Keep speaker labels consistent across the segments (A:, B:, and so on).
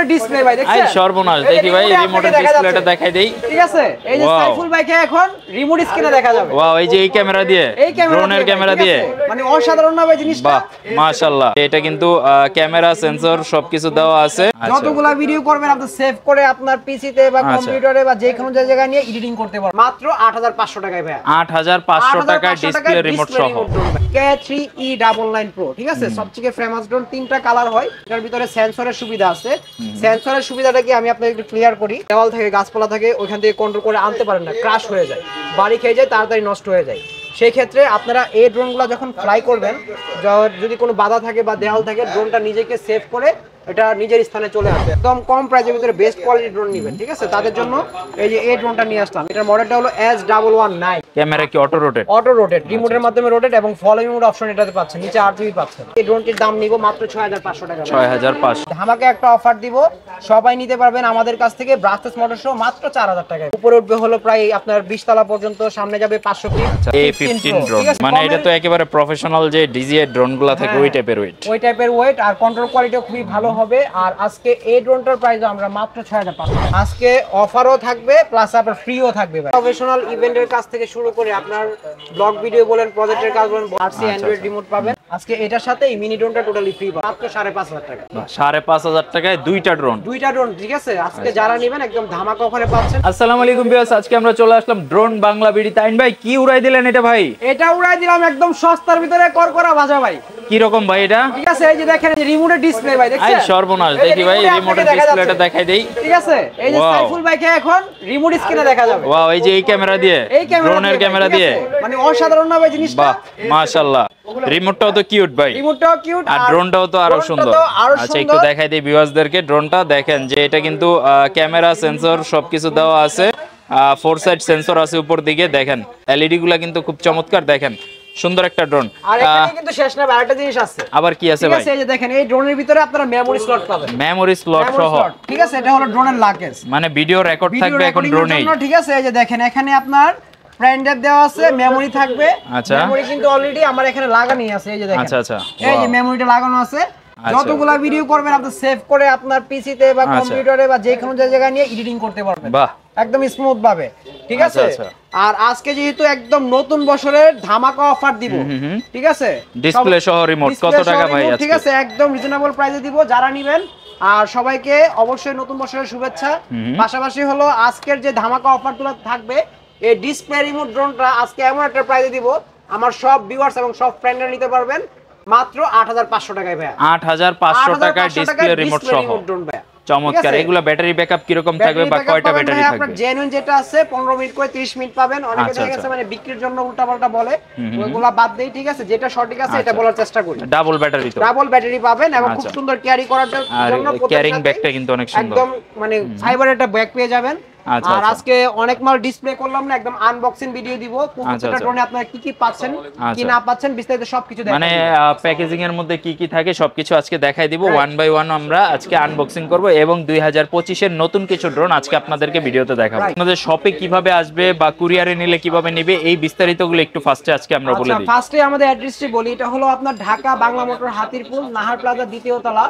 A: রিমোটের display ভাই দেখছেন?
B: এই সর্বনাশ, দেখি ভাই রিমোটের ডিসপ্লেটা দেখাই দেই।
A: ঠিক আছে, এই যে সাইফুল ভাইকে এখন রিমোট স্ক্রিনে দেখা যাবে।
B: ওয়াও, এই যে এই ক্যামেরা দিয়ে, ড্রোনের ক্যামেরা দিয়ে,
A: মানে অসাধারণ না ভাই জিনিসটা?
B: বাহ মাশাআল্লাহ। এটা কিন্তু ক্যামেরা, সেন্সর সবকিছু দেওয়া আছে।
A: যতগুলা ভিডিও করবেন আপনি সেভ করে আপনার পিসিতে বা কম্পিউটারে বা যে কোনো জায়গায় নিয়ে এডিটিং করতে পারবেন মাত্র 8500 টাকায় ভাই।
B: 8500 টাকায় ডিসপ্লে রিমোট সহ
A: K3E99 Pro। ঠিক আছে, সবচেয়ে ফেমাস ড্রোন, তিনটা কালার হয়, এর ভিতরে সেন্সরের সুবিধা আছে। সেন্সরের সুবিধাটা কি আমি আপনাদের একটু ক্লিয়ার করি। দেওয়াল থেকে গাছপালা থাকে, ওইখান থেকে কন্ট্রোল করে আনতে পারেন না, ক্রাশ হয়ে যায়, বাড়ি খেয়ে যায়, তাড়াতাড়ি নষ্ট হয়ে যায়। সেই ক্ষেত্রে আপনারা এই ড্রোনগুলো যখন ফ্লাই করবেন, যদি কোনো বাধা থাকে বা দেওয়াল থাকে, ড্রোনটা নিজেকে সেভ করে এটা নিজের স্থানে চলে আসবে। একদম কম প্রাইসের ভিতরে বেস্ট কোয়ালিটি ড্রোন নেবেন। ঠিক আছে, তাদের জন্য এই যে এই ড্রোনটা নিয়ে আসলাম। এটার মডেলটা হলো S119।
B: ক্যামেরা কি অটো রোটেট?
A: অটো রোটেট, রিমোটের মাধ্যমে রোটেট এবং ফলোইং মোড অপশন এটাতে পাচ্ছেন, নিচে RGB পাচ্ছেন। এই ড্রোনটির দাম নিব মাত্র 6500 টাকা।
B: 6500।
A: আমাকে একটা অফার দিব, সবাই নিতে পারবেন আমাদের কাছ থেকে, ব্রাসলেস মোটর সহ মাত্র 4000 টাকায়। উপরে উঠবে হলো প্রায় আপনার 20 তলা পর্যন্ত, সামনে যাবে 500 ফিট।
B: A15 ড্রোন মানে এটা তো একেবারে প্রফেশনাল যে DJI ড্রোনগুলো থাকে ওই টাইপের ওয়েট, আর কন্ট্রোল কোয়ালিটিও খুবই ভালো হবে। আর আজকে এই ড্রোনটার প্রাইস আমরা মাত্র 6500। আজকে অফারও থাকবে প্লাস আপনার ফ্রিও থাকবে ভাই। প্রফেশনাল ইভেন্টের কাছ থেকে শুরু করে আপনার ব্লগ ভিডিও বলেন, প্রজেক্টের কাজ বলেন, RC অ্যান্ড্রয়েড রিমোট পাবেন। আজকে এটার সাথে এই মিনি ড্রোনটা টোটালি ফ্রি মাত্র 5500 টাকা। 5500 টাকায় দুইটা ড্রোন।
A: ঠিক আছে, আজকে যারা নেবেন একদম ধামাকা অফারে পাচ্ছেন।
B: আসসালামু আলাইকুম ভিউয়ার্স, আজকে আমরা চলে আসলাম ড্রোন বাংলা বিডি। তাইন ভাই কি উড়াই দিলেন এটা ভাই?
A: এটা উড়াই দিলাম একদম সস্তার ভিতরে করকরা ভাজা ভাই।
B: কি রকম ভাই এটা?
A: ঠিক আছে, এই যে দেখেন রিমোটের ডিসপ্লে ভাই দেখছেন?
B: এই সর্বনাশ, দেখি ভাই রিমোটের ডিসপ্লেটা দেখাই দেই।
A: ঠিক আছে, এই যে সাইফুল ভাইকে এখন রিমোট স্ক্রিনে দেখা যাবে।
B: ওয়াও, এই যে এই ক্যামেরা দিয়ে, ড্রোনের ক্যামেরা দিয়ে,
A: মানে অসাধারণ না ভাই জিনিসটা?
B: বাহ মাশাআল্লাহ। রিমোটটাও তো কিউট ভাই,
A: রিমোটটাও কিউট,
B: আর ড্রোনটাও তো আরো সুন্দর। আচ্ছা একটু দেখাই দিই ভিউয়ার্সদেরকে ড্রোনটা। দেখেন যে এটা কিন্তু ক্যামেরা, সেন্সর সবকিছু দেওয়া আছে। 4 সাইড সেন্সর আছে উপর দিকে। দেখেন এলইডি গুলা কিন্তু খুব চমৎকার। দেখেন সুন্দর একটা ড্রোন।
A: আর এখানে কিন্তু শেষ না, আরেকটা জিনিস আছে।
B: আবার কি আছে ভাই?
A: ঠিক আছে, এই যে দেখেন এই ড্রোনের ভিতরে আপনারা মেমরি স্লট পাবেন।
B: মেমরি স্লট সহ।
A: ঠিক আছে, এটা হলো ড্রোনের লাগেজ,
B: মানে ভিডিও রেকর্ড থাকবে এখন ড্রোনেই।
A: ঠিক আছে, এই যে দেখেন এখানে আপনার প্যান্ডেপ দেওয়া আছে, মেমরি থাকবে। মেমরি কিন্তু অলরেডি আমার এখানে লাগানোই আছে, এই যে দেখেন। আচ্ছা, এই যে মেমরিটা লাগানো আছে। যতগুলা ভিডিও করবেন আপনি সেভ করে আপনার পিসিতে বা কম্পিউটারে বা যে কোনো জায়গায় নিয়ে এডিটিং করতে পারবেন। বাহ, একদম স্মুথ ভাবে। ঠিক আছে, আর আজকে যেহেতু একদম নতুন বছরের ধামাকা অফার দিব। ঠিক আছে,
B: ডিসপ্লে সহ রিমোট কত টাকা ভাই আজকে?
A: ঠিক আছে, একদম রিজনেবল প্রাইসে দিব যারা নেবেন। আর সবাইকে অবশ্যই নতুন বছরের শুভেচ্ছা। পাশাপাশি হলো আজকের যে ধামাকা অফারগুলো থাকবে, এই ডিসপ্লে রিমোট ড্রোনটা আজকে এমন একটা প্রাইসে দিব, আমার সব ভিউয়ার্স এবং সব ফ্রেন্ডরা নিতে পারবেন মাত্র 8500 টাকায় ভাই।
B: 8500 টাকায় ডিসপ্লে রিমোট সহ ড্রোন ভাই। চমৎকার। এগুলা ব্যাটারি ব্যাকআপ কি রকম থাকবে বা কয়টা ব্যাটারি থাকবে?
A: আপনার জেনুইন যেটা আছে 15 মিনিট করে 30 মিনিট পাবেন। অনেকে দেখা গেছে মানে বিক্রির জন্য উল্টাপাল্টা বলে, ওগুলা বাদ দেই। ঠিক আছে, যেটা সঠিক আছে এটা বলার চেষ্টা করি।
B: ডাবল ব্যাটারি তো,
A: ডাবল ব্যাটারি পাবেন এবং খুব সুন্দর ক্যারি করার জন্য
B: ক্যারিং ব্যাগটা কিন্তু অনেক সুন্দর,
A: একদম মানে ফাইবারের একটা ব্যাগ পেয়ে যাবেন। আর আজকে অনেক মাল ডিসপ্লে করলাম না, একদম আনবক্সিং ভিডিও দিব। প্রত্যেকটা ড্রোনে আপনারা কি কি পাচ্ছেন কি না পাচ্ছেন বিস্তারিত সবকিছু দেখাবো।
B: মানে প্যাকেজিং এর মধ্যে কি কি থাকে সবকিছু আজকে দেখাই দিব। ওয়ান বাই ওয়ান আমরা আজকে আনবক্সিং করব এবং 2025 এর নতুন কিছু ড্রোন আজকে আপনাদেরকে ভিডিওতে দেখাবো। আপনাদের শপে কিভাবে আসবে বা কুরিয়ারে নিলে কিভাবে নেবে এই বিস্তারিতগুলো একটু ফার্স্টে আজকে আমরা বলে দিই।
A: ফার্স্টে আমাদের অ্যাড্রেসটি বলি। এটা হলো আপনার ঢাকা বাংলা মোটর হাতিরপুল নাহার প্লাজা দ্বিতীয় তলা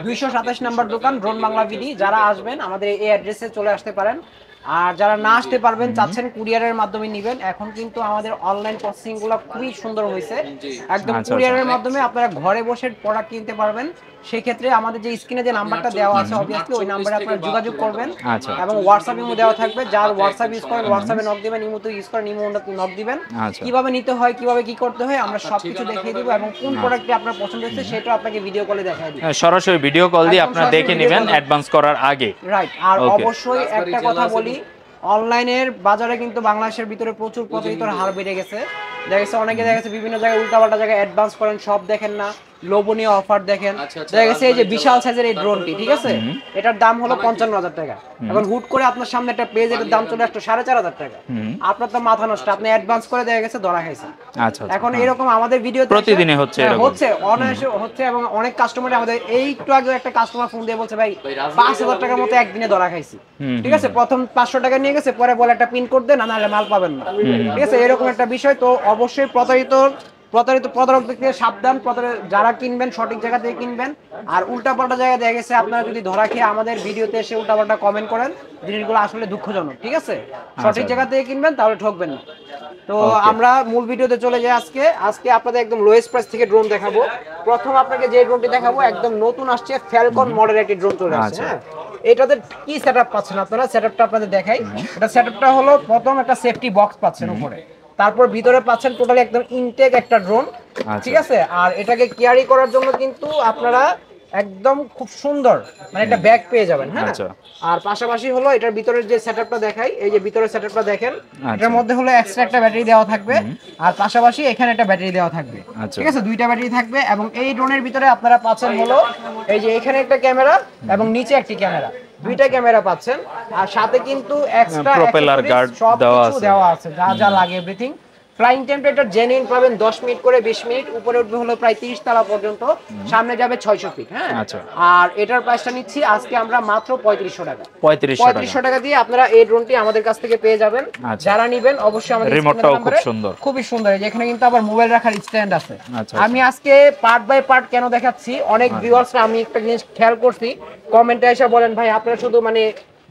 A: 227 নম্বর দোকান, ড্রোন বাংলা বিডি। যারা আসবেন আমাদের এই অ্যাড্রেসে চলে আসতে পারেন। আর যারা না আসতে পারবেন, চাচ্ছেন কুরিয়ারের মাধ্যমে নেবেন, এখন কিন্তু আমাদের অনলাইন প্রসেসিং গুলো খুবই সুন্দর হয়েছে। একদম কুরিয়ারের মাধ্যমে আপনারা ঘরে বসে প্রোডাক্ট কিনতে পারবেন। সেই ক্ষেত্রে আমাদের যে স্ক্রিনে যে নাম্বারটা দেওয়া আছে অবভিয়াসলি ওই নম্বরে আপনারা যোগাযোগ করবেন এবং হোয়াটসঅ্যাপ ইমো দেওয়া থাকবে। যার হোয়াটসঅ্যাপ ইউজ করেন হোয়াটসঅ্যাপে নক দিবেন, ইমোতে ইউজ করেন ইমো নক দিবেন। কিভাবে নিতে হয়, কিভাবে কি করতে হয় আমরা সবকিছু দেখিয়ে দিব এবং কোন প্রোডাক্টটি আপনার পছন্দ হচ্ছে সেটা আপনাকে ভিডিও কলে দেখাই দিব।
B: সরাসরি ভিডিও কল দিয়ে আপনারা দেখে নেবেন অ্যাডভান্স করার আগে।
A: রাইট। আর অবশ্যই একটা কথা বলি, অনলাইনের বাজারে কিন্তু বাংলাদেশের ভিতরে প্রচুর প্রতারিতর হার বেড়ে গেছে। দেখা গেছে অনেকে দেখা গেছে বিভিন্ন জায়গায় উল্টাপাল্টা জায়গায় অ্যাডভান্স করেন, সব দেখেন না, লোভনীয় অফার দেখেন। দেখা গেছে এই যে বিশাল সাইজের এই ড্রোনটি, ঠিক আছে, এটার দাম হলো 55,000 টাকা। এখন হুট করে আপনার সামনে একটা পেজ, এটার দাম চলে আসতো 4,500 টাকা। আপনার তো মাথা নষ্ট, আপনি অ্যাডভান্স করে দেখা গেছে ধরা খাইছে। এখন এরকম আমাদের ভিডিও
B: প্রতিদিনই হচ্ছে
A: অনায়াসে হচ্ছে এবং অনেক কাস্টমার আমাদের এই একটু আগে একটা কাস্টমার ফোন দিয়ে বলছে ভাই 5,000 টাকার মতো একদিনে ধরা খাইছি। ঠিক আছে, প্রথম 500 টাকা নিয়ে গেছে, পরে বলে একটা পিন কোড দেন, না নাহলে মাল পাবেন না। ঠিক আছে, এরকম একটা বিষয়। তো অবশ্যই প্রতারক থেকে সাবধান, যারা কিনবেন সঠিক জায়গা থেকে কিনবেন। আর উল্টাপাল্টা জায়গায় দেখা গেছে আপনারা যদি ধরা খেয়ে আমাদের ভিডিওতে এসে উল্টাপাল্টা কমেন্ট করেন, জিনিসগুলো আসলে দুঃখজনক, ঠিক আছে? সঠিক জায়গা থেকে কিনবেন, তাহলে ঠকবেন না। তো আমরা মূল ভিডিওতে চলে যাই। আজকে আপনাদের একদম লোয়েস্ট প্রাইস থেকে ড্রোন দেখাবো। প্রথম আপনাকে যে ড্রোনটি দেখাবো একদম নতুন আসছে, ফ্যালকন মডেলের একটি ড্রোন চলে আসছে। হ্যাঁ, এটাতে কি সেটআপ পাচ্ছেন আপনারা, সেটআপটা আপনাদের দেখাই। এটা সেটআপটা হলো প্রথম একটা সেফটি বক্স পাচ্ছেন উপরে, তারপর ভিতরে পাচ্ছেন টোটালি একদম ইনটেক একটা ড্রোন, ঠিক আছে? আর এটাকে ক্যারি করার জন্য কিন্তু আপনারা একদম খুব সুন্দর মানে একটা ব্যাগ পেয়ে যাবেন। হ্যাঁ, আর পাশাপাশি হলো এটার ভিতরের যে সেটআপটা দেখাই, এই যে ভিতরের সেটআপটা দেখেন, এটার মধ্যে হলো এক্সট্রা একটা ব্যাটারি দেওয়া থাকবে, আর পাশাপাশি এখানে একটা ব্যাটারি দেওয়া থাকবে, ঠিক আছে? দুইটা ব্যাটারি থাকবে। এবং এই ড্রোনের ভিতরে আপনারা পাচ্ছেন হলো এই যে এখানে একটা ক্যামেরা এবং নিচে একটি ক্যামেরা, দুইটা ক্যামেরা পাচ্ছেন। আর সাথে কিন্তু এক্সট্রা
B: প্রপেলার গার্ড
A: দেওয়া আছে, যা যা লাগে এভরিথিং। ফ্লাইং টেম্পারেচার জেনুইন পাবেন 10 মিনিট করে 20 মিনিট, উপরে উঠবে হলো প্রায় 30 তলা পর্যন্ত, সামনে যাবে 600 ফিট। হ্যাঁ, আর এটার প্রাইসটা নিচ্ছি আজকে আমরা মাত্র 3500 টাকা। 3500 টাকা দিয়ে আপনারা এই ড্রোনটি আমাদের কাছ থেকে পেয়ে যাবেন। যারা নেবেন অবশ্যই আমাদের
B: রিমোটটাও খুব সুন্দর,
A: খুবই সুন্দর। যেখানে কিন্তু আবার মোবাইল রাখার স্ট্যান্ড আছে। আমি আজকে পার্ট বাই পার্ট কেন দেখাচ্ছি, অনেক ভিউয়ার্সরা আমি একটা জিনিস খেয়াল করছি, কমেন্টে এসে বলেন ভাই আপনারা শুধু মানে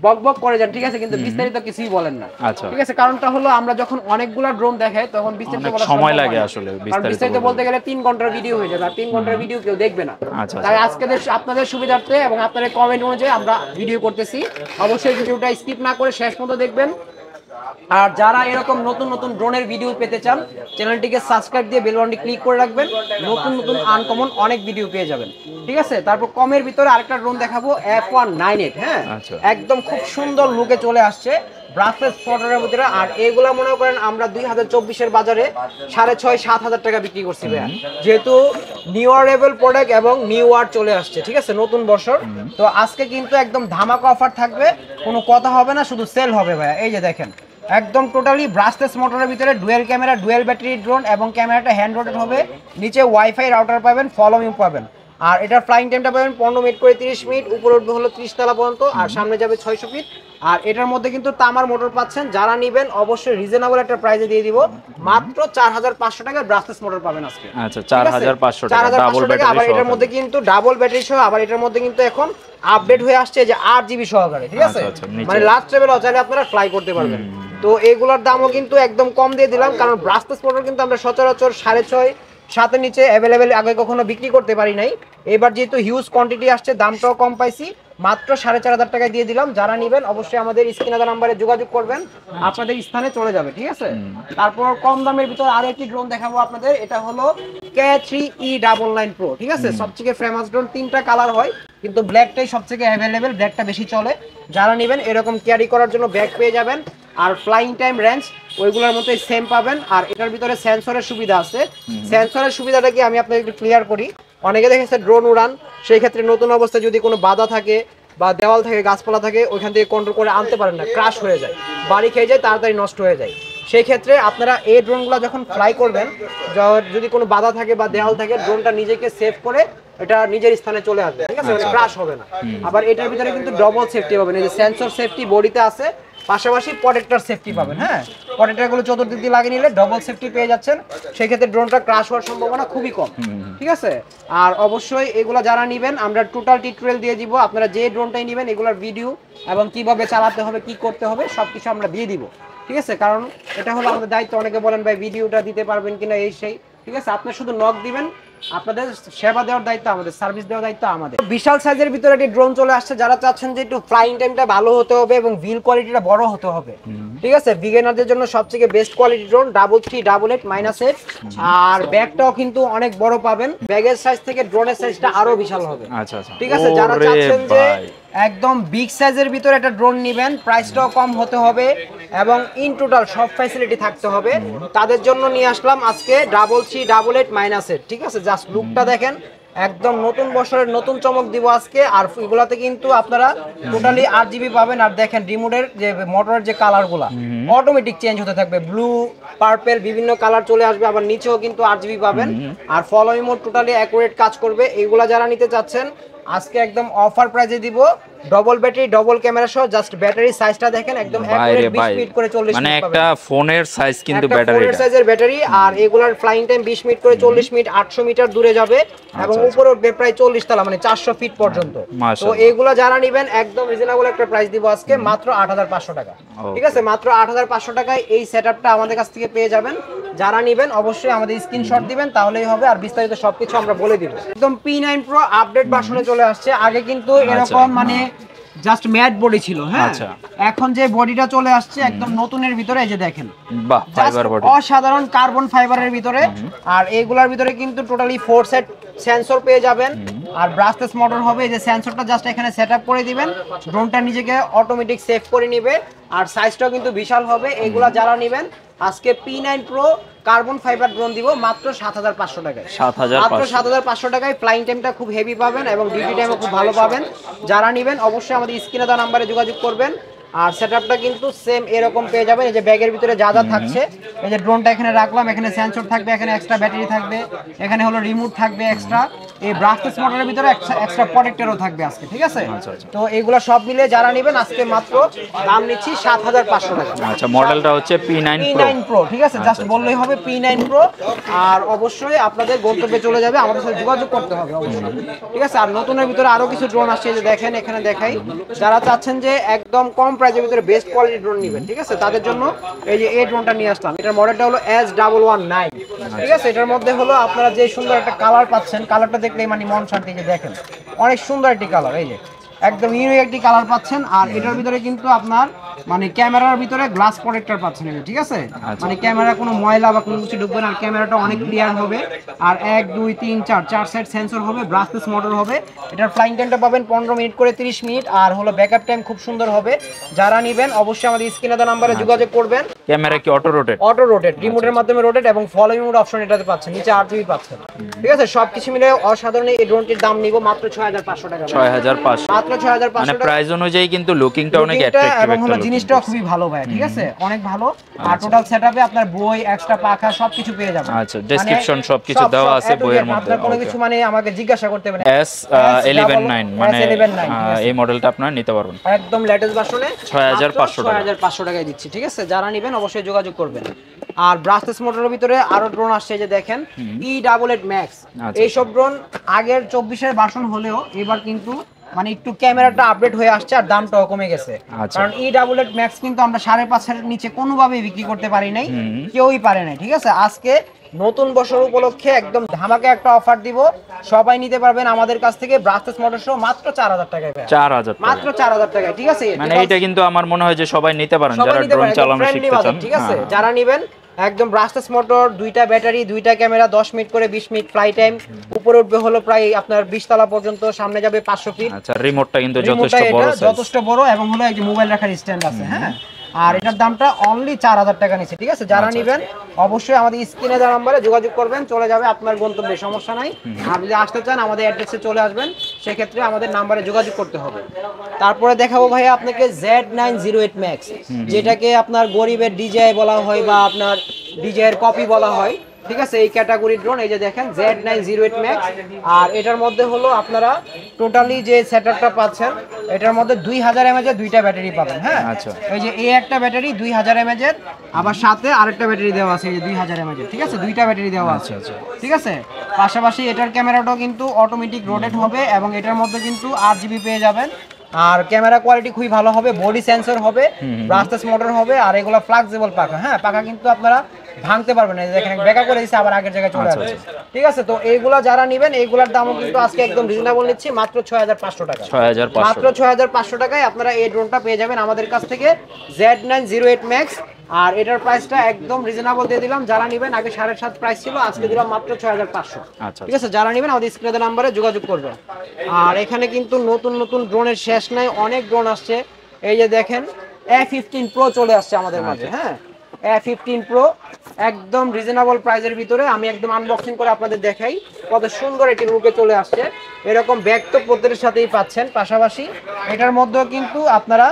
A: বকবক করে যান, ঠিক আছে, কিন্তু বিস্তারিত কিছুই বলেন না। ঠিক আছে, কারণটা হলো আমরা যখন অনেকগুলা ড্রোন দেখাই তখন বিস্তারিত বলা
B: সময় লাগে আসলে,
A: বিস্তারিত বলতে গেলে 3 ঘন্টার ভিডিও হয়ে যাবে, আর 3 ঘন্টার ভিডিও কেউ দেখবে না। তাই আজকে আপনাদের সুবিধার্থে এবং আপনাদের কমেন্ট অনুযায়ী আমরা ভিডিও করতেছি। অবশ্যই ভিডিওটা স্কিপ না করে শেষ পর্যন্ত দেখবেন। আর যারা এরকম নতুন নতুন ড্রোনের ভিডিও পেতে চান, চ্যানেলটিকে সাবস্ক্রাইব দিয়ে বেল বাটনটি ক্লিক করে রাখবেন, নতুন নতুন আনকমন অনেক ভিডিও পেয়ে যাবেন, ঠিক আছে? তারপর কমের ভিতরে আরেকটা ড্রোন দেখাবো, F198। হ্যাঁ, একদম খুব সুন্দর লুকে চলে আসছে, ব্রাসলেস ফটোর ভিতরে। আর এগুলা মনে করেন আমরা 2024-এর বাজারে 6,500-7,000 টাকা বিক্রি করছি ভাইয়া, যেহেতু নিউ অ্যারাইভাল প্রোডাক্ট এবং নিউ ওয়ার চলে আসছে, ঠিক আছে, নতুন বছর। তো আজকে কিন্তু একদম ধামাকা অফার থাকবে, কোনো কথা হবে না, শুধু সেল হবে ভাইয়া। এই যে দেখেন, একদম টোটালি ব্রাসলেস মোটরের ভিতরে dual camera, dual battery drone, এবং ক্যামেরাটা হ্যান্ড রোটেট হবে, নিচে ওয়াইফাই রাউটার পাবেন, ফলো মি পাবেন। আর এটার ফ্লাইং টাইমটা পাবেন 15 মিনিট করে 30 মিনিট, উপরে উঠবে হলো 30 তলা পর্যন্ত, আর সামনে যাবে 600 ফিট। আর এটার মধ্যে কিন্তু তামার মোটর পাচ্ছেন, যারা নেবেন অবশ্যই রিজনেবল একটা প্রাইসে দিয়ে দিব, মাত্র 4500 টাকার ব্রাসলেস মোটর পাবেন আজকে।
B: আচ্ছা, 4500 টাকা ডাবল ব্যাটারি।
A: আবার এটার মধ্যে কিন্তু ডাবল ব্যাটারি সহ, আবার এটার মধ্যে কিন্তু এখন আপডেট হয়ে আসছে যে 8 জিবি সহকারে, ঠিক আছে? মানে লাস্ট লেভেল চাইলে আপনারা ফ্লাই করতে পারবেন। তো এগুলোর দামও কিন্তু একদম কম দিয়ে দিলাম, কারণ ব্রাসলেস মোটর কিন্তু আমরা সচরাচর 6.5 7 নিচে অ্যাভেলেবেল আগে কখনো বিক্রি করতে পারি নাই। এবার যেহেতু হিউজ কোয়ান্টিটি আসছে, দামটাও কম পাইছি, মাত্র 4500 টাকায় দিয়ে দিলাম। যারা নেবেন অবশ্যই আমাদের স্ক্রিনে দেওয়া নাম্বারে যোগাযোগ করবেন, আপনাদের স্থানে চলে যাবে, ঠিক আছে? তারপর কম দামের ভিতর আরো একটি ড্রোন দেখাবো আপনাদের, এটা হলো K3E99 Pro, ঠিক আছে? সবথেকে ফেমাস ড্রোন, 3টা কালার হয়, কিন্তু ব্ল্যাকটাই সবথেকে অ্যাভেলেবেল, ব্ল্যাকটা বেশি চলে। যারা নেবেন এরকম ক্যারি করার জন্য ব্যাগ পেয়ে যাবেন, আর ফ্লাইং টাইম রেঞ্জ ওইগুলোর মতোই সেম পাবেন। আর এটার ভিতরে সেন্সরের সুবিধা আছে। সেন্সরের সুবিধাটা কি আমি আপনাদের একটু ক্লিয়ার করি। অনেকে দেখেছে ড্রোন উড়ান, সেই ক্ষেত্রে নতুন অবস্থায় যদি কোনো বাধা থাকে বা দেওয়াল থাকে, গাছপালা থাকে, ওইখান থেকে কন্ট্রোল করে আনতে পারেন না, ক্রাশ হয়ে যায়, বাড়ি খেয়ে যায়, তাড়াতাড়ি নষ্ট হয়ে যায়। সেই ক্ষেত্রে আপনারা এই ড্রোনগুলো যখন ফ্লাই করবেন, যদি কোনো বাধা থাকে বা দেওয়াল থাকে, ড্রোনটা নিজেকে সেভ করে এটা নিজের স্থানে চলে আসবে, ঠিক আছে? ক্রাশ হবে না। আবার এটার ভিতরে কিন্তু ডবল সেফটি পাবেন, এই যে সেন্সর সেফটি বডিতে আছে, পাশাপাশি প্রোটেক্টর সেফটি পাবেন। হ্যাঁ, প্রোটেক্টরগুলো চতুর্দিক দিয়ে লাগিয়ে নিলে ডবল সেফটি পেয়ে যাচ্ছেন, সেই ক্ষেত্রে ড্রোনটা ক্রাশ হওয়ার সম্ভাবনা খুবই কম, ঠিক আছে? আর অবশ্যই এগুলো যারা নেবেন আমরা টোটাল টিউটোরিয়াল দিয়ে দিব, আপনারা যে ড্রোনটাই নেবেন এগুলোর ভিডিও এবং কিভাবে চালাতে হবে, কি করতে হবে, সবকিছু আমরা দিয়ে দিব, ঠিক আছে? কারণ এটা হলো আমাদের দায়িত্ব। অনেকে বলেন ভাই ভিডিওটা দিতে পারবেন কিনা, এই সেই, ঠিক আছে? আপনি শুধু নক দিবেন, আপনাদের সেবা দেওয়ার দায়িত্ব আমাদের, সার্ভিস দেওয়ার দায়িত্ব আমাদের। বিশাল সাইজের ভিতরে একটি ড্রোন চলে আসছে, যারা চাচ্ছেন যে একটু ফ্লাইং টাইমটা ভালো হতে হবে এবং ভিল কোয়ালিটিটা বড় হতে হবে, ঠিক আছে? বিগিনারদের জন্য সবথেকে বেস্ট কোয়ালিটি ড্রোন 3388-8। আর ব্যাগটাও কিন্তু অনেক বড় পাবেন, ব্যাগের সাইজ থেকে ড্রোনের সাইজটা আরো বিশাল হবে। আচ্ছা, ঠিক আছে? যারা চাচ্ছেন যে একদম বিগ সাইজের ভিতরে একটা ড্রোন নেবেন, প্রাইসটাও কম হতে হবে এবং ইন টোটাল সব ফ্যাসিলিটি থাকতে হবে, তাদের জন্য নিয়ে আসলাম আজকে 3388-8, ঠিক আছে? জাস্ট লুকটা দেখেন, একদম নতুন বছরের নতুন চমক দিব আজকে। আর এগুলাতে কিন্তু আপনারা টোটালি 8 জিবি পাবেন। আর দেখেন রিমোটের যে মোটরের যে কালারগুলা অটোমেটিক চেঞ্জ হতে থাকবে, ব্লু, পার্পল, বিভিন্ন কালার চলে আসবে। আবার নিচেও কিন্তু 8 জিবি পাবেন। আর follow me mode totally accurate কাজ করবে। এইগুলা যারা নিতে চাচ্ছেন আজকে একদম অফার প্রাইসে দিব, ডবল ব্যাটারি ডবল ক্যামেরা সহ। জাস্ট ব্যাটারি সাইজটা দেখেন, একদম অ্যাকুরেট 20 মিনিট করে 40 মিনিট
B: মানে
A: পাবেন।
B: একটা ফোনের সাইজ কিন্তু
A: একটা
B: ব্যাটারি,
A: ফোনের সাইজের ব্যাটারি। আর এগুলার ফ্লাইং টাইম 20 মিনিট করে 40 মিনিট, 800 মিটার দূরে যাবে এবং উপরে উঠবে প্রায় 40 তলা, মানে 400 ফিট পর্যন্ত। তো এইগুলা যারা নেবেন একদম রিজনেবল একটা প্রাইস দিব আজকে, মাত্র 8500 টাকা। ঠিক আছে, মাত্র 8500 টাকায় এই সেটআপটা আমাদের কাছ থেকে পেয়ে যাবেন। যারা নেবেন অবশ্যই আমাদের স্ক্রিনশট দিবেন, তাহলেই হবে। আর বিস্তারিত সবকিছু আমরা বলে দিব। একদম P9 Pro আপডেট ভার্সনে চলে আসছে। আগে কিন্তু এরকম মানে জাস্ট ম্যাট বডি ছিল, হ্যাঁ। এখন যে বডিটা চলে আসছে একদম নতুনের ভিতরে, এই যে দেখেন,
B: বাহ, ফাইবার বডি,
A: অসাধারণ কার্বন ফাইবারের ভিতরে। আর এইগুলার ভিতরে কিন্তু টোটালি 4 সেট সেন্সর পেয়ে যাবেন। আর ব্রাশলেস মোটর হবে, এই যে সেন্সরটা জাস্ট এখানে সেটআপ করে দিবেন, ড্রোনটা নিজেকে অটোমেটিক সেভ করে নেবে। আর সাইজটাও কিন্তু বিশাল হবে। এইগুলা যারা নেবেন আজকে P9 Pro carbon fibre drone দিব মাত্র 7500 টাকায়। মাত্র 7500 টাকায়। ফ্লাইং টাইমটা খুব হেভি পাবেন এবং ডিউটি টাইমও খুব ভালো পাবেন। যারা নেবেন অবশ্যই আমাদের স্ক্রিনে দেওয়া নম্বরে যোগাযোগ করবেন। আর সেটআপটা কিন্তু সেম এরকম পেয়ে যাবেন। এই যে ব্যাগের ভিতরে যা যা থাকছে, এই যে ড্রোনটা এখানে রাখলাম, এখানে সেন্সর থাকবে, এখানে এক্সট্রা ব্যাটারি থাকবে, এখানে হলো রিমোট থাকবে এক্সট্রা, এই ব্রাশলেস মোটরের ভিতরে এক্সট্রা প্রোটেক্টরও থাকবে আজকে। ঠিক আছে, তো এইগুলা সব মিলে যারা নেবেন আজকে মাত্র দাম নিচ্ছি 7500 টাকা।
B: আচ্ছা, মডেলটা হচ্ছে P9
A: Pro। ঠিক আছে, জাস্ট বললেই হবে P9 Pro। আর অবশ্যই আপনাদের গন্তব্যে চলে যাবে, আমাদের সাথে যোগাযোগ করতে হবে অবশ্যই। ঠিক আছে, আর নতুনের ভিতরে আরো কিছু ড্রোন আসছে, যে দেখেন এখানে দেখাই। যারা চাচ্ছেন যে একদম কম প্রাইসের ভিতরে বেস্ট কোয়ালিটি ড্রোন নেবেন, ঠিক আছে, তাদের জন্য এই যে এই ড্রোনটা নিয়ে আসলাম। এটার মডেলটা হলো S119। ঠিক আছে, এটার মধ্যে হলো আপনারা যে সুন্দর একটা কালার পাচ্ছেন, কালারটা দেখলেই মানে মন শান্তি। যে দেখেন অনেক সুন্দর একটি কালার, এই যে একদম ইউনিক একটি কালার পাচ্ছেন। আর এটার ভিতরে কিন্তু আপনার মানে ক্যামেরার ভিতরে গ্লাস প্রোটেক্টর পাচ্ছেন। ঠিক আছে, মানে ক্যামেরা কোনো ময়লা বা কোনো কিছু ঢুকবে না। আর ক্যামেরাটা অনেক ক্লিয়ার হবে। আর 1 2 3 4 সেট সেন্সর হবে, ব্রাশলেস মোটর হবে। এটার ফ্লাইং টাইমটা পাবেন 15 মিনিট করে 30 মিনিট। আর হলো ব্যাকআপ টাইম খুব সুন্দর হবে। যারা নেবেন অবশ্যই আমাদের স্ক্রিনে দেওয়া নম্বরে যোগাযোগ করবেন।
B: ক্যামেরা কি অটো রোটেট?
A: অটো রোটেট, রিমোটের মাধ্যমে রোটেট এবং ফলোইং মোড অপশন এটাতে পাচ্ছেন। নিচে RGB পাচ্ছেন। ঠিক আছে, সবকিছু মিলে অসাধারণ এই ড্রোনটির দাম নিব মাত্র 6500 টাকা।
B: 6500,
A: মাত্র 6500 টাকা।
B: প্রাইস অনুযায়ী কিন্তু লুকিংটা অনেক অ্যাট্রাকটিভ
A: এবং হলো জিনিসটাও খুবই ভালো ভাই। ঠিক আছে, অনেক ভালো। আর টোটাল সেটআপে আপনার বই, এক্সট্রা পাখা সবকিছু পেয়ে যাবেন।
B: আচ্ছা, ডেসক্রিপশন সবকিছু দেওয়া আছে বইয়ের মধ্যে।
A: আপনার কোনো কিছু মানে আমাকে জিজ্ঞাসা করতে হবে না।
B: S119 মানে এই মডেলটা আপনারা নিতে পারবেন
A: একদম লেটেস্ট ভার্সনে
B: 6500
A: টাকায় দিচ্ছি। ঠিক আছে, যারা নেবেন অবশ্যই যোগাযোগ করবেন। আর ব্রাশলেস মোটরের ভিতরে আরো ড্রোন আসছে, যে দেখেন E88 Max। এই সব ড্রোন আগের 24 এর ভার্সন হলেও এবার কিন্তু মানে একটু ক্যামেরাটা আপডেট হয়ে আসছে আর দামটাও কমে গেছে। কারণ E88 Max কিন্তু আমরা 5.5 এর নিচে কোনোভাবেই বিক্রি করতে পারি নাই, কেউই পারে নাই। ঠিক আছে, আজকে নতুন বছর উপলক্ষে একদম ধামাকা একটা অফার দিব, সবাই নিতে পারবেন আমাদের কাছ থেকে ব্রাশলেস মোটর সহ মাত্র 4000 টাকায়।
B: 4000,
A: মাত্র 4000 টাকায়। ঠিক আছে,
B: মানে এটা কিন্তু আমার মনে হয় যে সবাই নিতে পারেন যারা ড্রোন চালানো শিখতে চান।
A: ঠিক আছে, যারা নেবেন একদম ব্রাশলেস মোটর, 2টা ব্যাটারি, 2টা ক্যামেরা, 10 মিনিট করে 20 মিনিট ফ্লাই টাইম, উপরে উঠবে হলো প্রায় আপনার 20 তলা পর্যন্ত, সামনে যাবে 500 ফিট।
B: আচ্ছা, রিমোটটা কিন্তু যথেষ্ট বড়
A: এবং হলো এই যে মোবাইল রাখার স্ট্যান্ড আছে, হ্যাঁ। আর এটার দামটা অনলি 4000 টাকা নিচ্ছে। ঠিক আছে, যারা নেবেন অবশ্যই আমাদের স্ক্রিনে দেওয়া নম্বরে যোগাযোগ করবেন, চলে যাবে আপনার গন্তব্যে, সমস্যা নাই। আর যদি আসতে চান আমাদের অ্যাড্রেসে চলে আসবেন, সেক্ষেত্রে আমাদের নাম্বারে যোগাযোগ করতে হবে। তারপরে দেখাবো ভাইয়া আপনাকে Z908 Max, যেটাকে আপনার গরিবের DJI বলা হয় বা আপনার DJI এর কপি বলা হয়। ঠিক আছে, এই ক্যাটাগরির ড্রোন। এই যে দেখেন Z908 Max। আর এটার মধ্যে হলো আপনারা টোটালি যে সেটআপটা পাচ্ছেন, এটার মধ্যে 2000 mAh এর 2টা ব্যাটারি পাবেন, হ্যাঁ। এই যে এই একটা ব্যাটারি 2000 mAh এর, আবার সাথে আরেকটা ব্যাটারি দেওয়া আছে, এই যে 2000 mAh এর। ঠিক আছে, 2টা ব্যাটারি দেওয়া আছে। ঠিক আছে, পাশাপাশি এটার ক্যামেরাটাও কিন্তু অটোমেটিক রোটেট হবে এবং এটার মধ্যে কিন্তু RGB পেয়ে যাবেন। আর ক্যামেরা কোয়ালিটি খুবই ভালো হবে, বডি সেন্সর হবে, ব্রাশলেস মোটর হবে। আর এগুলো ফ্লেক্সিবল পাখা, হ্যাঁ, পাখা কিন্তু আপনারা ভাঙতে পারবেন না। দেখেন বেকা করে দিয়েছে, আবার আগের জায়গায় চলে আসবে। ঠিক আছে, তো এইগুলা যারা নেবেন এইগুলার দামও কিন্তু আজকে একদম রিজনেবল নিচ্ছি, মাত্র 6500 টাকা। মাত্র 6500 টাকায় আপনারা এই ড্রোনটা পেয়ে যাবেন আমাদের কাছ থেকে, Z908 Max। আর এটার প্রাইসটা একদম রিজনেবল দিয়ে দিলাম। যারা নেবেন, আগে 7.5 প্রাইস ছিল, আজকে দিলাম মাত্র 6500। ঠিক আছে, যারা নেবেন আমাদের স্ক্রিনে দেওয়া নম্বরে যোগাযোগ করবেন। আর এখানে কিন্তু নতুন নতুন ড্রোনের শেষ নাই, অনেক ড্রোন আসছে। এই যে দেখেন A15 Pro চলে আসছে আমাদের মাঝে, হ্যাঁ। A15 Pro একদম রিজনেবল প্রাইসের ভিতরে। আমি একদম আনবক্সিং করে আপনাদের দেখাই কত সুন্দর এটি রূপে চলে আসছে। এরকম ব্যাগ তো প্রত্যেকের সাথেই পাচ্ছেন। পাশাপাশি এটার মধ্যেও কিন্তু আপনারা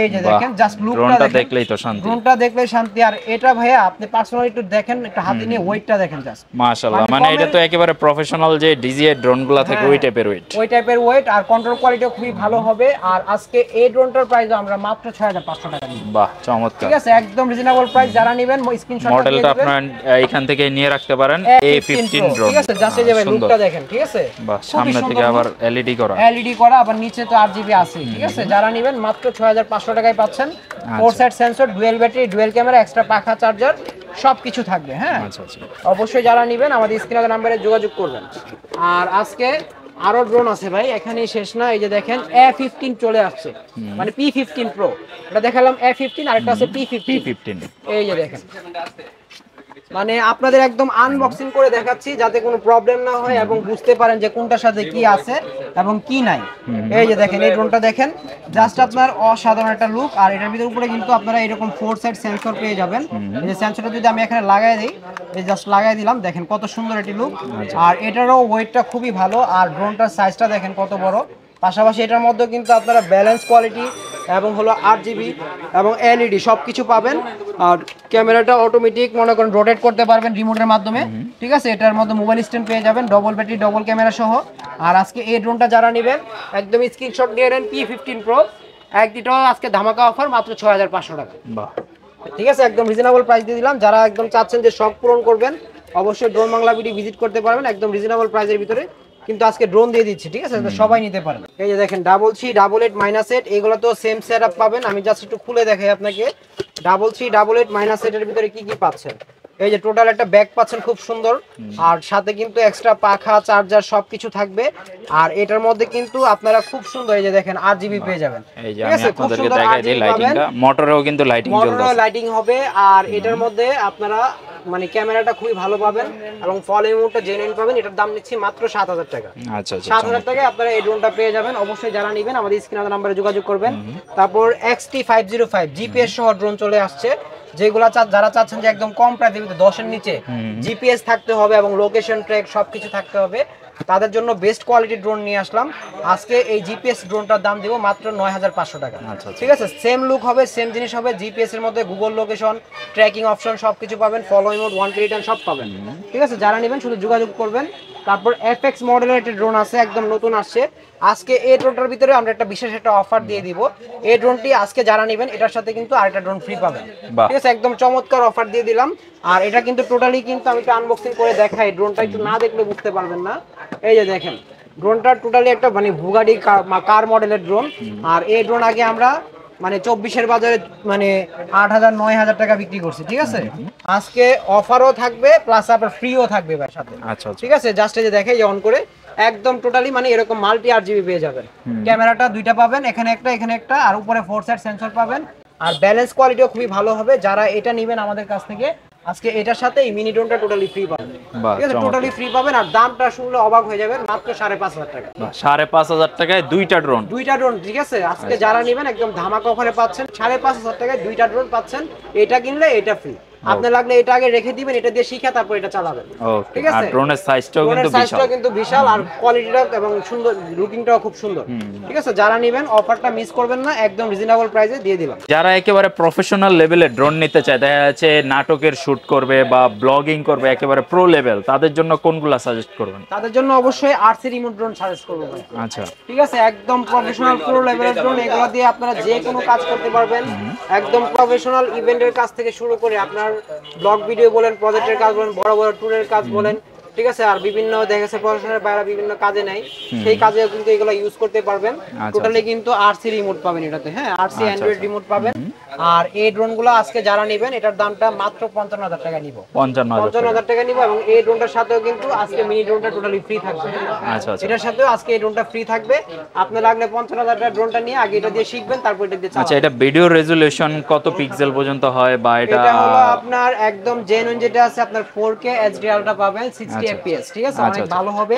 A: এই যে দেখেন জাস্ট লুকটা
B: ড্রোনটা
A: দেখেন,
B: দেখলেই তো শান্তি।
A: ড্রোনটা দেখলেই শান্তি। আর এটা ভাইয়া আপনি পার্সোনালি একটু দেখেন, একটু হাতে নিয়ে ওয়েটটা দেখেন জাস্ট
B: মাশাআল্লাহ, মানে এটা তো একেবারে প্রফেশনাল যে ডিজিএ ড্রোনগুলো থাকে ওই টাইপের ওয়েট।
A: ওই টাইপের ওয়েট আর কন্ট্রোল কোয়ালিটিও খুবই ভালো হবে। আর আজকে এই ড্রোনটার প্রাইস আমরা মাত্র 6500 টাকা দিই।
B: বাহ চমৎকার,
A: ঠিক আছে, একদম রিজনেবল প্রাইস। যারা নেবেন স্ক্রিনশট
B: মডেলটা আপনারা এখান থেকে নিয়ে রাখতে পারেন A15 ড্রোন।
A: ঠিক আছে, জাস্ট এই যে ভাই লুকটা দেখেন। ঠিক আছে,
B: বাহ, সামনে থেকে আবার এলইডি করা,
A: এলইডি করা, আবার নিচে তো আরজিবি আছে। ঠিক আছে, যারা নেবেন মাত্র 6500 টাকায় পাচ্ছেন। 4 side sensor, dual battery, dual camera, extra পাখা, চার্জার সবকিছু থাকবে। হ্যাঁ
B: আচ্ছা আচ্ছা,
A: অবশ্যই যারা নেবেন আমাদের স্ক্রিনের নাম্বারে যোগাযোগ করবেন। আর আজকে আরো ড্রোন আছে ভাই, এখানেই শেষ না। এই যে দেখেন A15 চলে আসছে, মানে P15 Pro। এটা দেখালাম A15, আরেকটা আছে P15। এই যে দেখেন, মানে আপনাদের একদম আনবক্সিং করে দেখাচ্ছি যাতে কোনো প্রবলেম না হয় এবং বুঝতে পারেন যে কোনটার সাথে কি আছে এবং কি নাই। এই যে দেখেন, এই ড্রোনটা দেখেন, জাস্ট আপনার অসাধারণ একটা লুক। আর এটার ভিতর উপরে কিন্তু আপনারা এরকম 4 সাইড সেন্সর পেয়ে যাবেন। এই যে সেন্সরটা যদি আমি এখানে লাগাই দিই, এই জাস্ট লাগাই দিলাম, দেখেন কত সুন্দর একটি লুক। আর এটারও ওয়েটটা খুবই ভালো, আর ড্রোনটার সাইজটা দেখেন কত বড়। পাশাপাশি এটার মধ্যে কিন্তু আপনারা ব্যালেন্স কোয়ালিটি এবং হলো 8GB এবং এলইডি সবকিছু পাবেন। আর ক্যামেরাটা অটোমেটিক মনে করেন রোটেট করতে পারবেন রিমোটের মাধ্যমে। ঠিক আছে, এটার মধ্যে মোবাইল স্ট্যান্ড পেয়ে যাবেন, ডবল ব্যাটারি, ডবল ক্যামেরা সহ। আর আজকে এই ড্রোনটা যারা নেবেন একদম স্ক্রিনশট নিয়ে নেন, P15 Pro একদিটাও আজকে ধামাকা অফার মাত্র 6500 টাকা।
B: বাহ,
A: ঠিক আছে, একদম রিজনেবল প্রাইস দিয়ে দিলাম। যারা একদম চাচ্ছেন যে শখ পূরণ করবেন অবশ্যই ড্রোন বাংলা ভিডিও ভিজিট করতে পারবেন একদম রিজনেবল প্রাইসের ভিতরে। কিন্তু আজকে ড্রোন দিয়ে দিচ্ছি, ঠিক আছে, সবাই নিতে পারেন। এই যে দেখেন 33, 88, -8 এগুলো তো সেম সেটআপ পাবেন। আমি জাস্ট একটু খুলে দেখাই আপনাকে। 33, 88, -8 এর ভিতরে কি কি পাচ্ছেন। এই যে টোটাল একটা ব্যাগ পাচ্ছেন খুব সুন্দর, আর সাথে কিন্তু এক্সট্রা পাখা, চার্জার সবকিছু থাকবে। আর এটার মধ্যে কিন্তু আপনারা খুব সুন্দর এই যে দেখেন আরজিবি পেয়ে যাবেন।
B: এই যে আমি আপনাদেরকে দেখাই দিই লাইটিংটা, মোটরেও কিন্তু লাইটিং জ্বলছে,
A: মোটরেও লাইটিং হবে। আর এটার মধ্যে আপনারা মানে ক্যামেরাটা খুবই ভালো পাবেন এবং ফল ইমোটটা জেনুইন পাবেন। এটার দাম নিচ্ছি মাত্র 7000 টাকা।
B: আচ্ছা আচ্ছা,
A: 7000 টাকায় আপনারা এই ড্রোনটা পেয়ে যাবেন। অবশ্যই যারা নেবেন আমাদের স্ক্রিনের নাম্বারে যোগাযোগ করবেন। তারপর XT505 জিপিএস সহ ড্রোন চলে আসছে, যেগুলা যারা চাচ্ছেন যে একদম কম প্রাইসের ভিতরে 10 এর নিচে জিপিএস থাকতে হবে এবং লোকেশন ট্র্যাক সবকিছু থাকতে হবে, তাদের জন্য বেস্ট কোয়ালিটির ড্রোন নিয়ে আসলাম। আজকে এই জিপিএস ড্রোনটার দাম দিব মাত্র 9500 টাকা। ঠিক আছে, সেম লুক হবে, সেম জিনিস হবে। জিপিএস এর মধ্যে গুগল লোকেশন, ট্র্যাকিং অপশন সবকিছু পাবেন, ফলো মোড, 1K রিটার্ন সব পাবেন। ঠিক আছে, যারা নেবেন শুধু যোগাযোগ করবেন। তারপর FX মডেলের একটা ড্রোন আছে, একদম নতুন আসছে। আজকে এই ড্রোনটার ভিতরে আমরা একটা বিশেষ একটা অফার দিয়ে দিব। এই ড্রোনটি আজকে যারা নেবেন এটার সাথে কিন্তু আরেকটা ড্রোন ফ্রি পাবেন। ঠিক আছে, একদম চমৎকার অফার দিয়ে দিলাম। আর এটা কিন্তু টোটালি কিন্তু আমি একটু আনবক্সিং করে দেখাই, ড্রোনটা একটু না দেখলে বুঝতে পারবেন না। এই যে দেখেন, ড্রোনটা টোটালি একটা মানে বুগাটি কার মডেলের ড্রোন। আর এই ড্রোন আগে আমরা মানে 24-এর বাজারে মানে 8000, 9000 টাকা বিক্রি করছি। ঠিক আছে, আজকে অফারও থাকবে প্লাস আপনার ফ্রিও থাকবে ভাই সাথে।
B: আচ্ছা
A: ঠিক আছে, জাস্ট এই যে দেখে যে অন করে একদম টোটালি মানে এরকম মাল্টি আরজিবি পেয়ে যাবেন। ক্যামেরাটা দুইটা পাবেন, এখানে একটা এখানে একটা, আর উপরে 4 সাইড সেন্সর পাবেন। আর ব্যালেন্স কোয়ালিটিও খুবই ভালো হবে। যারা এটা নেবেন আমাদের কাছ থেকে আজকে এটার সাথে এই মিনি ড্রোনটা টোটালি ফ্রি পাবেন। ঠিক আছে, টোটালি ফ্রি পাবেন। আর দামটা শুনলে অবাক হয়ে যাবেন, মাত্র 5500 টাকা।
B: 5500 টাকায় দুইটা ড্রোন।
A: ঠিক আছে, আজকে যারা নেবেন একদম ধামাকা অফারে পাচ্ছেন। 5500 টাকায় দুইটা ড্রোন পাচ্ছেন। এটা কিনলে এটা ফ্রি। আপনি লাগলে এটা আগে রেখে দিবেন, এটা দিয়ে শিখে তারপর এটা চালাবেন। ঠিক আছে,
B: আর ড্রোনের সাইজটাও
A: কিন্তু বিশাল, আর কোয়ালিটিটা এবং সুন্দর, লুকিংটাও খুব সুন্দর। ঠিক আছে, যারা নেবেন অফারটা মিস করবেন না, একদম রিজনেবল প্রাইসে দিয়ে দিলাম।
B: যারা একেবারে প্রফেশনাল লেভেলে ড্রোন নিতে চায়, দেখা যাচ্ছে নাটকের শুট করবে বা ব্লগিং করবে একেবারে প্রো লেভেল, তাদের জন্য কোনগুলা সাজেস্ট করবেন?
A: তাদের জন্য অবশ্যই RC রিমোট ড্রোন সাজেস্ট করব ভাই।
B: আচ্ছা,
A: ঠিক আছে, একদম প্রফেশনাল প্রো লেভেলের ড্রোন। এগুলো দিয়ে আপনারা যে কোনো কাজ করতে পারবেন, একদম প্রফেশনাল ইভেন্টের কাজ থেকে শুরু করে আপনার ব্লগ ভিডিও বলেন, প্রজেক্টের কাজ বলেন, বড় বড় ট্যুরের কাজ বলেন। ঠিক আছে, আর বিভিন্ন দেখা গেছে প্রফেশনের বাইরে বিভিন্ন কাজে নাই, সেই কাজে কিন্তু এগুলো ইউজ করতে পারবেন। টোটালি কিন্তু RC রিমোট পাবেন এটাতে। হ্যাঁ, RC অ্যান্ড্রয়েড রিমোট পাবেন। আর এই ড্রোনগুলো আজকে যারা নেবেন এটার দামটা মাত্র 55000 টাকা নিব। 55000 টাকা নিব। এবং এই ড্রোনটার সাথেও কিন্তু আজকে মিনি ড্রোনটা টোটালি ফ্রি থাকবে।
B: আচ্ছা আচ্ছা,
A: এটার সাথেও আজকে এই ড্রোনটা ফ্রি থাকবে। আপনি লাগলে 55000 টাকা ড্রোনটা নিয়ে আগে এটা দিয়ে শিখবেন, তারপর এটা দিয়ে চালাবেন।
B: আচ্ছা, এটা ভিডিও রেজোলিউশন কত পিক্সেল পর্যন্ত হয় বা এটা
A: হলো আপনার একদম জেনুইন যেটা আছে আপনার 4K HD আলট্রা পাবেন 60 fps। ঠিক আছে, অনেক ভালো হবে।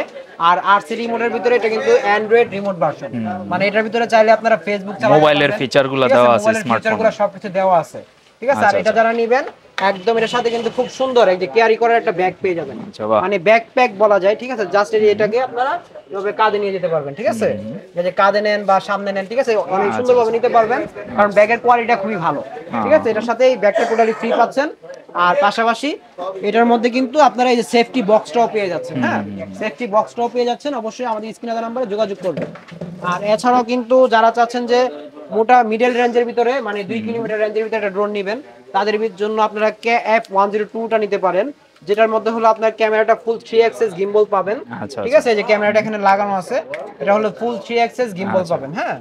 A: আর RC রিমোটের ভিতরে এটা কিন্তু অ্যান্ড্রয়েড রিমোট ভার্সন, মানে এটার ভিতরে চাইলে আপনারা ফেসবুক চালাতে পারবেন,
B: মোবাইলের ফিচারগুলো দেওয়া আছে,
A: স্মার্টফোনের সবকিছু দেওয়া আছে। ঠিক আছে, আর এটা যারা নেবেন একদম এর সাথে কিন্তু খুব সুন্দর এই যে ক্যারি করার একটা ব্যাগ পেয়ে যাবেন,
B: আচ্ছা, বাহ।
A: মানে ব্যাকপ্যাক বলা যায়, ঠিক আছে। জাস্ট এটাকে আপনারা এভাবে কাঁধে নিয়ে যেতে পারবেন, ঠিক আছে, এই যে কাঁধে নেন বা সামনে নেন, ঠিক আছে, অনেক
B: আচ্ছা,
A: সুন্দরভাবে নিতে পারবেন, কারণ ব্যাগের কোয়ালিটিটা খুবই ভালো, ঠিক আছে। এটার সাথে এই ব্যাগটা টোটালি ফ্রি পাচ্ছেন। আর পাশাপাশি এটার মধ্যে কিন্তু আপনারা এই যে সেফটি বক্সটাও পেয়ে যাচ্ছেন, হ্যাঁ, সেফটি বক্সটাও পেয়ে যাচ্ছেন। অবশ্যই আমাদের স্ক্রিনে দেওয়া নম্বরে যোগাযোগ করবেন। আর এছাড়াও কিন্তু যারা চাচ্ছেন যে মোটা মিডল রেঞ্জের ভিতরে, মানে 2 কিলোমিটার রেঞ্জের ভিতরে একটা ড্রোন নেবেন, তাদের জন্য আপনারা KF-102টা নিতে পারেন, যেটার মধ্যে হলো আপনার ক্যামেরাটা ফুল 3 অ্যাক্সেস গিম্বল পাবেন,
B: আচ্ছা,
A: ঠিক আছে। এই যে ক্যামেরাটা এখানে লাগানো আছে, এটা হলো ফুল 3 অ্যাক্সেস গিম্বল পাবেন, হ্যাঁ।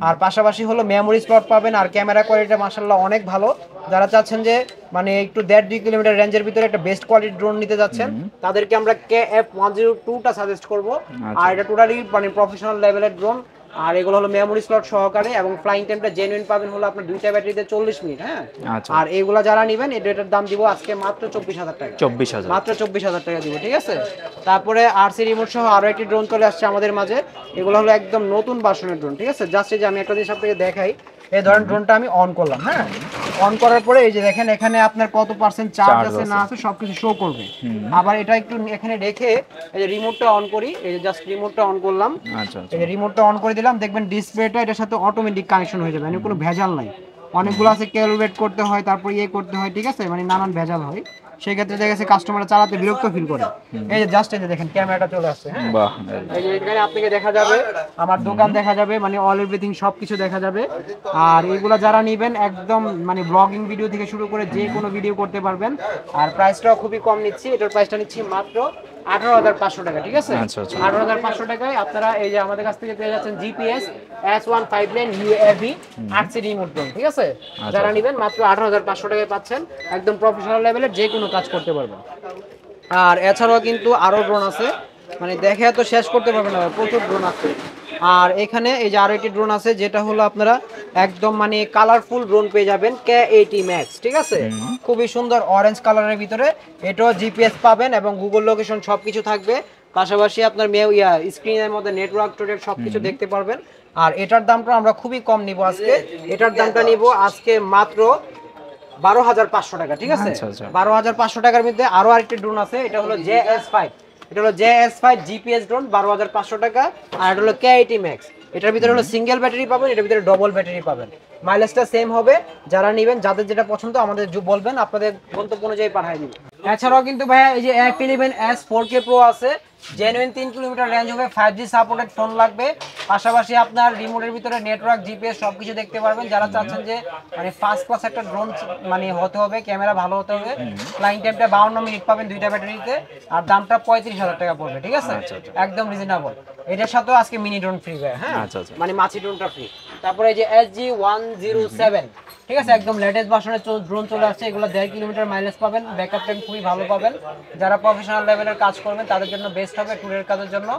A: আর পাশাপাশি হলো মেমোরি স্লট পাবেন, আর ক্যামেরা কোয়ালিটিটা মাশাআল্লাহ অনেক ভালো। যারা চাচ্ছেন যে মানে একটু 1.5-2 কিলোমিটার রেঞ্জের ভিতরে একটা বেস্ট কোয়ালিটির ড্রোন নিতে যাচ্ছেন, তাদেরকে আমরা KF-102টা সাজেস্ট করব। আর এটা টোটালি মানে প্রফেশনাল লেভেলের ড্রোন। আর এগুলো হলো মেমোরি স্লট সহকারে, এবং ফ্লাইং টাইমটা জেনুইন পাবেন হলো আপনার 2টা ব্যাটারিতে 40 মিনিট, হ্যাঁ।
B: আচ্ছা।
A: আর এগুলা যারা নেবেন এটার দাম দিব আজকে মাত্র 24,000 টাকা,
B: 24,000
A: মাত্র 24,000 টাকা দিব, ঠিক আছে। তারপরে আরসি রিমোট সহ আরো একটি ড্রোন চলে আসছে আমাদের মাঝে। এগুলো হলো একদম নতুন ভার্সনের ড্রোন, ঠিক আছে। জাস্ট এই যে আমি একটা জিনিস আপনাকে দেখাই, এই ধরেন ড্রোনটা আমি অন করলাম, হ্যাঁ, অন করার পরে এই যে দেখেন এখানে আপনার কত পার্সেন্ট চার্জ আছে না আছে সবকিছু শো করবে। আবার এটা একটু এখানে রেখে এই যে রিমোটটা অন করি, এই যে জাস্ট রিমোটটা অন করলাম,
B: আচ্ছা,
A: এই যে রিমোটটা অন করে দিলাম, দেখবেন ডিসপ্লেটা এটার সাথে অটোমেটিক কানেকশন হয়ে যাবে, মানে কোনো ভেজাল নাই। অনেকগুলো আছে ক্যালকুলেট করতে হয়, তারপর করতে হয়, ঠিক আছে, মানে নানান ভেজাল হয়। সেই ক্ষেত্রে দেখা গেছে কাস্টমার চালাতে বিরক্ত ফিল করে। এই যে জাস্ট এই যে দেখেন ক্যামেরাটা চলে আসছে, হ্যাঁ,
B: বাহ।
A: এই যে এখানে আপনাকে দেখা যাবে, আমার দোকান দেখা যাবে, মানে অল এভরিথিং সবকিছু দেখা যাবে। আর এগুলা যারা নেবেন একদম মানে ব্লগিং ভিডিও থেকে শুরু করে যে কোনো ভিডিও করতে পারবেন। আর প্রাইসটাও খুবই কম নিচ্ছি, এটার প্রাইসটা নিচ্ছি মাত্র 18,500 টাকা, ঠিক আছে।
B: আচ্ছা, আচ্ছা।
A: 18,500 টাকায় আপনারা এই যে আমাদের কাছ থেকে পেয়ে যাচ্ছেন GPS S159 UAV 8C remote drone, ঠিক আছে। যারা নেবেন মাত্র 18,500 টাকায় পাচ্ছেন, একদম প্রফেশনাল লেভেলের যে কোনো কাজ করতে পারবেন। আর এছাড়াও কিন্তু আরো ড্রোন আছে, মানে দেখে তো শেষ করতে পারবেন না, প্রচুর ড্রোন আছে। আর এখানে এই যে আরো একটি ড্রোন আছে, যেটা হলো আপনারা একদম মানে কালারফুল ড্রোন পেয়ে যাবেন, K80 Max, ঠিক আছে। খুবই সুন্দর অরেঞ্জ কালারের ভিতরে, এটাও জিপিএস পাবেন এবং গুগল লোকেশন সবকিছু থাকবে। পাশাপাশি আপনার স্ক্রিনের মধ্যে নেটওয়ার্ক টোটেট সবকিছু দেখতে পারবেন। আর এটার দামটা আমরা খুবই কম নিব আজকে, এটার দামটা নিব আজকে মাত্র 12,500 টাকা, ঠিক আছে। 12,500 টাকার মধ্যে আরো আরেকটি ড্রোন আছে, এটা হলো JS5, এটা হলো JS5 জিপিএস ড্রোন, 12,500 টাকা। আর এটা হলো K80 Max, এটার ভিতরে হলো সিঙ্গেল ব্যাটারি পাবেন, এটার ভিতরে ডবল ব্যাটারি পাবেন, মাইলেজটা সেম হবে। যারা নেবেন, যাদের যেটা পছন্দ আমাদের বলবেন, আপনাদের গন্তব্য অনুযায়ী পাঠিয়ে দিব। এছাড়াও কিন্তু ভাইয়া এই যে F11s 4K Pro আছে, জেনুইন 3 কিলোমিটার রেঞ্জ হবে, 5G সাপোর্টেড ফোন লাগবে। পাশাপাশি আপনার রিমোটের ভিতরে নেটওয়ার্ক জিপিএস সবকিছু দেখতে পারবেন। যারা চাচ্ছেন যে মানে ফার্স্ট ক্লাস একটা ড্রোন মানে হতে হবে, ক্যামেরা ভালো হতে হবে, ফ্লাইং টাইমটা 52 মিনিট পাবেন 2টা ব্যাটারিতে, আর দামটা 35,000 টাকা পড়বে, ঠিক আছে, একদম রিজনেবল। এটার সাথেও আজকে মিনি ড্রোন ফ্রি ভাই, হ্যাঁ, মানে মাছি ড্রোনটা ফ্রি। তারপরে এই যে SG-107, ঠিক আছে, একদম লেটেস্ট ভার্সনের ড্রোন চলে আসছে। এগুলো 1.5 কিলোমিটার মাইলেজ পাবেন, ব্যাকআপ টাইম খুবই ভালো পাবেন। যারা প্রফেশনাল লেভেলের কাজ করবেন তাদের জন্য বেস্ট হবে, ট্যুরের কাজের জন্য।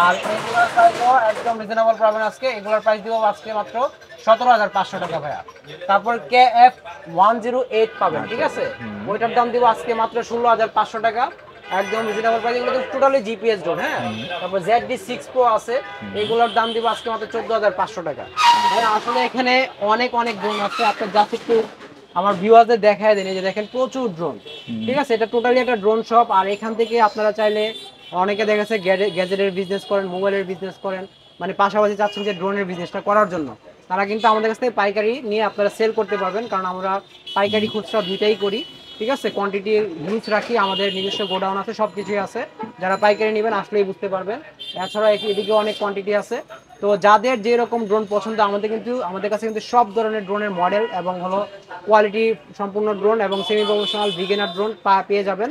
A: আর এগুলোর প্রাইসও একদম রিজনেবল পাবেন আজকে। এগুলোর প্রাইস দিব আজকে মাত্র 17,500 টাকা ভাইয়া। তারপর KF-108 পাবেন, ঠিক আছে, ওইটার দাম দিব আজকে মাত্র 16,500 টাকা, একদম রিজনেবল প্রাইস। এগুলো টোটালি জিপিএস ড্রোন, হ্যাঁ। তারপর ZD6 Pro আছে, এগুলোর দাম দিব আজকে মাত্র 14,500 টাকা। আসলে এখানে অনেক ড্রোন আছে, আপনার জাস্ট একটু আমার ভিউয়ারদের দেখায় দেন। এই যে দেখেন প্রচুর ড্রোন, ঠিক আছে, এটা টোটালি একটা ড্রোন শপ। আর এখান থেকে আপনারা চাইলে, অনেকে দেখা গেছে গ্যাজেটের বিজনেস করেন, মোবাইলের বিজনেস করেন, মানে পাশাপাশি চাচ্ছেন যে ড্রোনের বিজনেসটা করার জন্য, তারা কিন্তু আমাদের কাছ থেকে পাইকারি নিয়ে আপনারা সেল করতে পারবেন, কারণ আমরা পাইকারি খুচরা দুইটাই করি, ঠিক আছে। কোয়ান্টিটি হিউজ রাখি, আমাদের নিজস্ব গোডাউন আছে, সব কিছুই আছে। যারা পাইকারি নেবেন আসলেই বুঝতে পারবেন। এছাড়া এদিকে অনেক কোয়ান্টিটি আছে। তো যাদের যেরকম ড্রোন পছন্দ, আমাদের কাছে কিন্তু সব ধরনের ড্রোনের মডেল এবং হলো কোয়ালিটি সম্পূর্ণ ড্রোন এবং সেমি প্রফেশনাল বিগিনার ড্রোন পেয়ে যাবেন।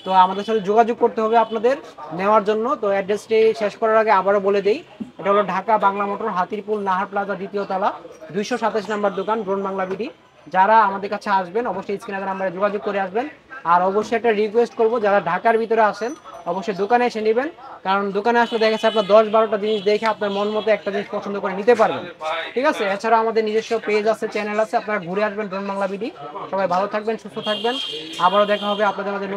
A: তো আমাদের সাথে যোগাযোগ করতে হবে আপনাদের নেওয়ার জন্য। তো অ্যাড্রেসটি শেষ করার আগে আবারও বলে দিই, এটা হলো ঢাকা বাংলা মোটর, হাতিরপুল, নাহার প্লাজা, 2য় তলা, 227 নম্বর দোকান, ড্রোন বাংলা বিডি। যারা আমাদের কাছে আসবেন অবশ্যই স্ক্রিনে নাম্বারে যোগাযোগ করে আসবেন। আর অবশ্যই একটা রিকোয়েস্ট করব, যারা ঢাকার ভিতরে আসেন অবশ্যই দোকানে এসে নেবেন, কারণ দোকানে আসলে দেখা যাচ্ছে আপনার 10-12টা জিনিস দেখে আপনার মন মতো একটা জিনিস পছন্দ করে নিতে পারবেন, ঠিক আছে। এছাড়া আমাদের নিজস্ব পেজ আছে, চ্যানেল আছে, আপনারা ঘুরে আসবেন ড্রোন বাংলা বিডি। সবাই ভালো থাকবেন, সুস্থ থাকবেন, আবারও দেখা হবে আপনাদের মাঝে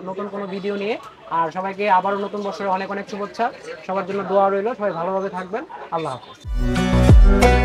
A: নতুন কোনো ভিডিও নিয়ে। আর সবাইকে আবারও নতুন বছরে অনেক শুভেচ্ছা, সবার জন্য দোয়া রইল, সবাই ভালোভাবে থাকবেন, আল্লাহ হাফেজ।